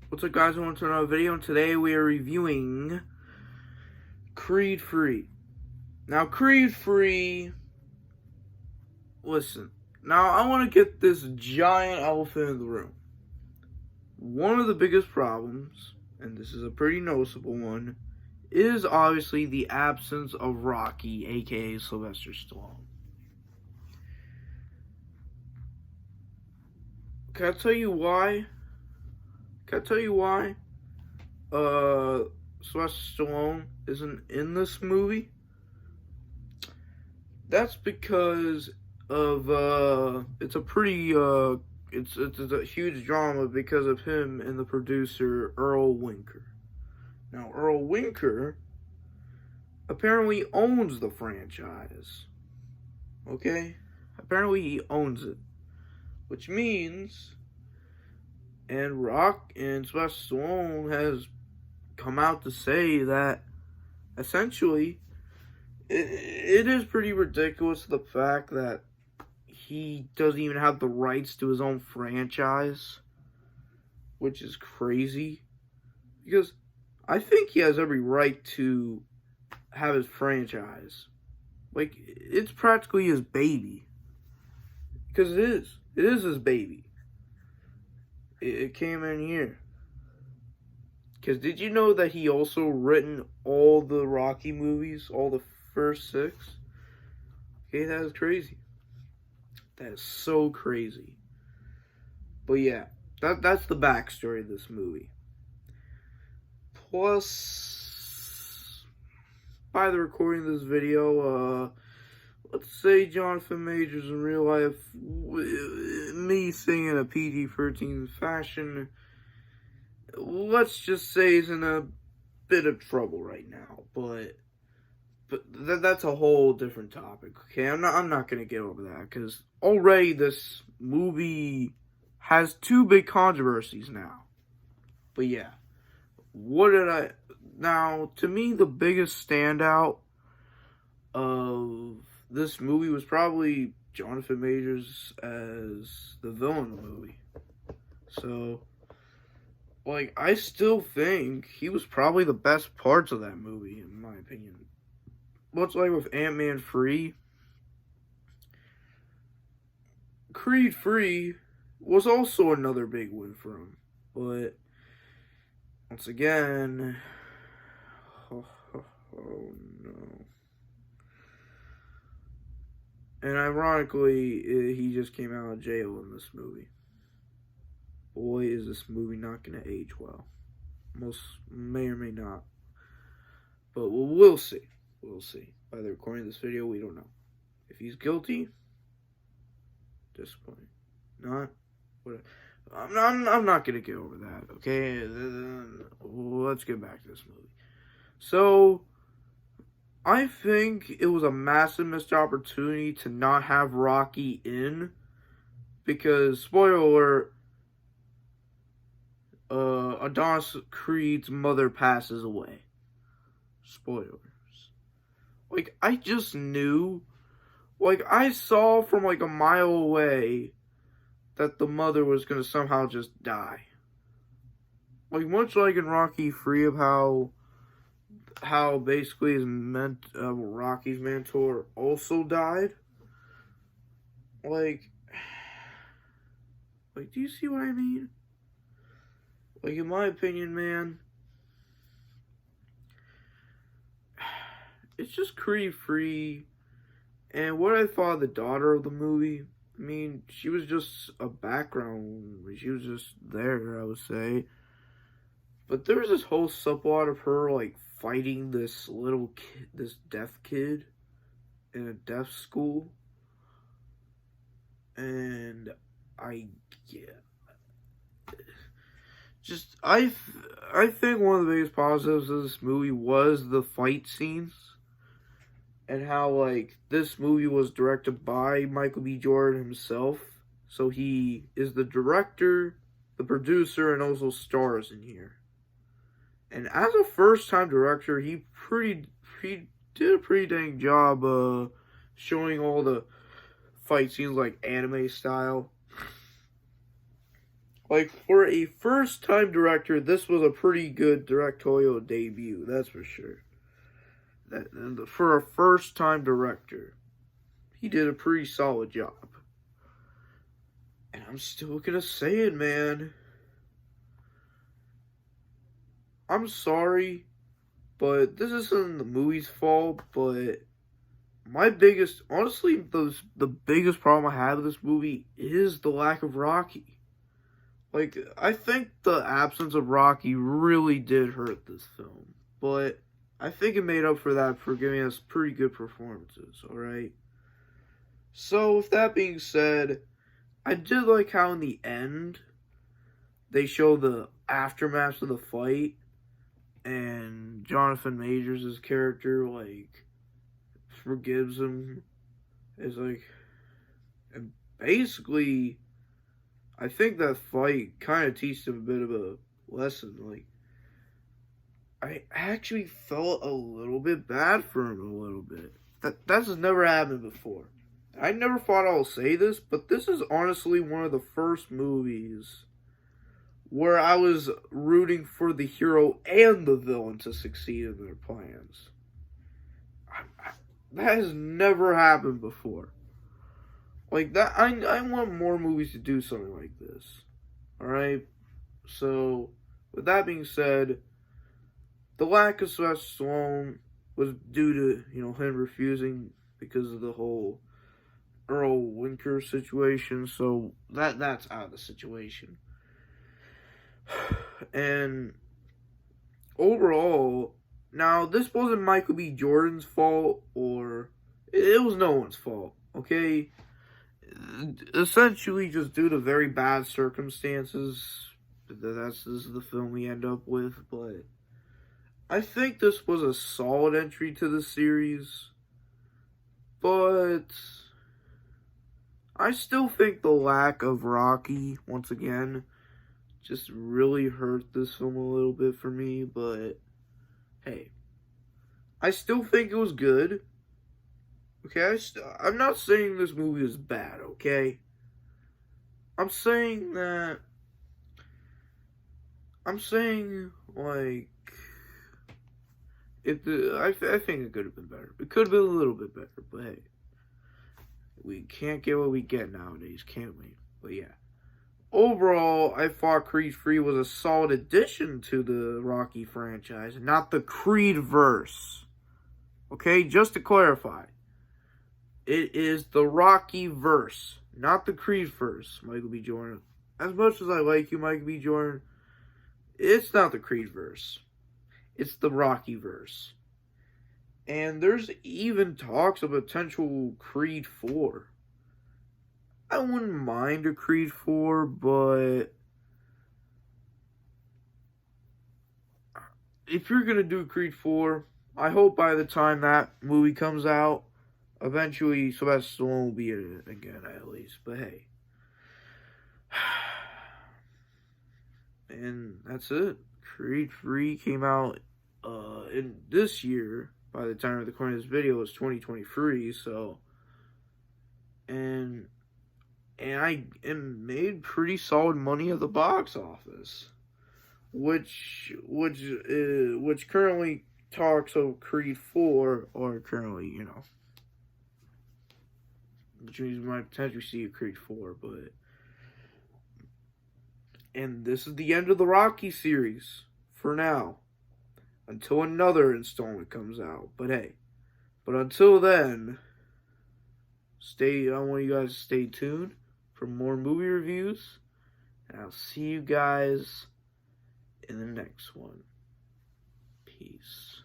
What's up, guys? Welcome to another video, and today we are reviewing Creed 3. Now, Creed 3, listen, now I want to get this giant elephant in the room. One of the biggest problems, and this is a pretty noticeable one, is obviously the absence of Rocky, aka Sylvester Stallone. Can I tell you why? Sylvester Stallone isn't in this movie? That's because of it's a pretty it's a huge drama because of him and the producer Earl Winker. Now, Earl Winker apparently owns the franchise. Okay? Apparently he owns it. Which means, and Rock and Sylvester Stallone has come out to say that essentially it is pretty ridiculous, the fact that he doesn't even have the rights to his own franchise, which is crazy, because I think he has every right to have his franchise. Like, it's practically his baby, because it is his baby. It came in here. Because did you know that he also written all the Rocky movies, all the first 6? Okay, that is crazy. That is so crazy. But yeah, that's the backstory of this movie. Plus, by the recording of this video, let's say Jonathan Majors in real life, me saying in a PG-13 fashion, let's just say he's in a bit of trouble right now, but that's a whole different topic. Okay, I'm not gonna get over that, because already this movie has 2 big controversies now. But yeah, now, to me, the biggest standout of this movie was probably Jonathan Majors as the villain of the movie. So, like, I still think he was probably the best parts of that movie, in my opinion. Much like with Ant-Man 3, Creed 3 was also another big win for him. But, once again, oh no. And ironically, he just came out of jail in this movie. Boy, is this movie not going to age well. Most may or may not. But we'll see. We'll see. By the recording of this video, we don't know. If he's guilty, disappointing. Not, whatever. I'm not going to get over that, okay? Let's get back to this movie. So, I think it was a massive missed opportunity to not have Rocky in, because, spoiler alert, Adonis Creed's mother passes away. Spoilers. Like, I just knew, like, I saw from like a mile away that the mother was gonna somehow just die. Like, much like in Rocky 3 of how basically Rocky's mentor also died. Like, do you see what I mean? Like, in my opinion, man, it's just Creed 3. And what I thought of the daughter of the movie, I mean, she was just a background. She was just there, I would say. But there was this whole subplot of her, like, fighting this little kid, this deaf kid in a deaf school. And I think one of the biggest positives of this movie was the fight scenes, and how, like, this movie was directed by Michael B. Jordan himself. So he is the director, the producer, and also stars in here. And as a first-time director, he did a pretty dang job showing all the fight scenes, like, anime style. Like, for a first-time director, this was a pretty good directorial debut, that's for sure. For a first-time director, he did a pretty solid job. And I'm still gonna say it, man. I'm sorry, but this isn't the movie's fault, but honestly, the biggest problem I have with this movie is the lack of Rocky. Like, I think the absence of Rocky really did hurt this film, but I think it made up for that for giving us pretty good performances, alright? So, with that being said, I did like how in the end, they show the aftermath of the fight, and Jonathan Majors' character, like, forgives him. Is like, and basically, I think that fight kind of teaches him a bit of a lesson. Like, I actually felt a little bit bad for him a little bit. That's never happened before. I never thought I'll say this, but this is honestly one of the first movies where I was rooting for the hero and the villain to succeed in their plans. That has never happened before. Like that, I want more movies to do something like this. Alright? So, with that being said, the lack of Sylvester Stallone was due to, him refusing because of the whole Earl Winker situation. So, that's out of the situation. And overall, now this wasn't Michael B. Jordan's fault, or it was no one's fault, okay? Essentially, just due to very bad circumstances, this is the film we end up with. But I think this was a solid entry to the series, but I still think the lack of Rocky, once again, just really hurt this film a little bit for me. But hey, I still think it was good. Okay, I'm not saying this movie is bad, okay? I'm saying, like, I think it could have been better. It could have been a little bit better, but hey, we can't get what we get nowadays, can't we? But yeah. Overall, I thought Creed 3 was a solid addition to the Rocky franchise, not the Creed verse. Okay, just to clarify. It is the Rocky verse, not the Creed verse, Michael B. Jordan. As much as I like you, Michael B. Jordan, it's not the Creed verse. It's the Rocky verse. And there's even talks of potential Creed 4. I wouldn't mind a Creed 4, but if you're going to do Creed 4, I hope by the time that movie comes out, eventually Sylvester Stallone will be in it again, at least. But hey. And that's it. Creed 3 came out in this year. By the time of recording this video, it's 2023. So, and I made pretty solid money at the box office, which currently talks of Creed 4, or currently, which means we might potentially see a Creed 4, but. And this is the end of the Rocky series, for now. Until another installment comes out. But hey, until then, I want you guys to stay tuned for more movie reviews. And I'll see you guys in the next one. Peace.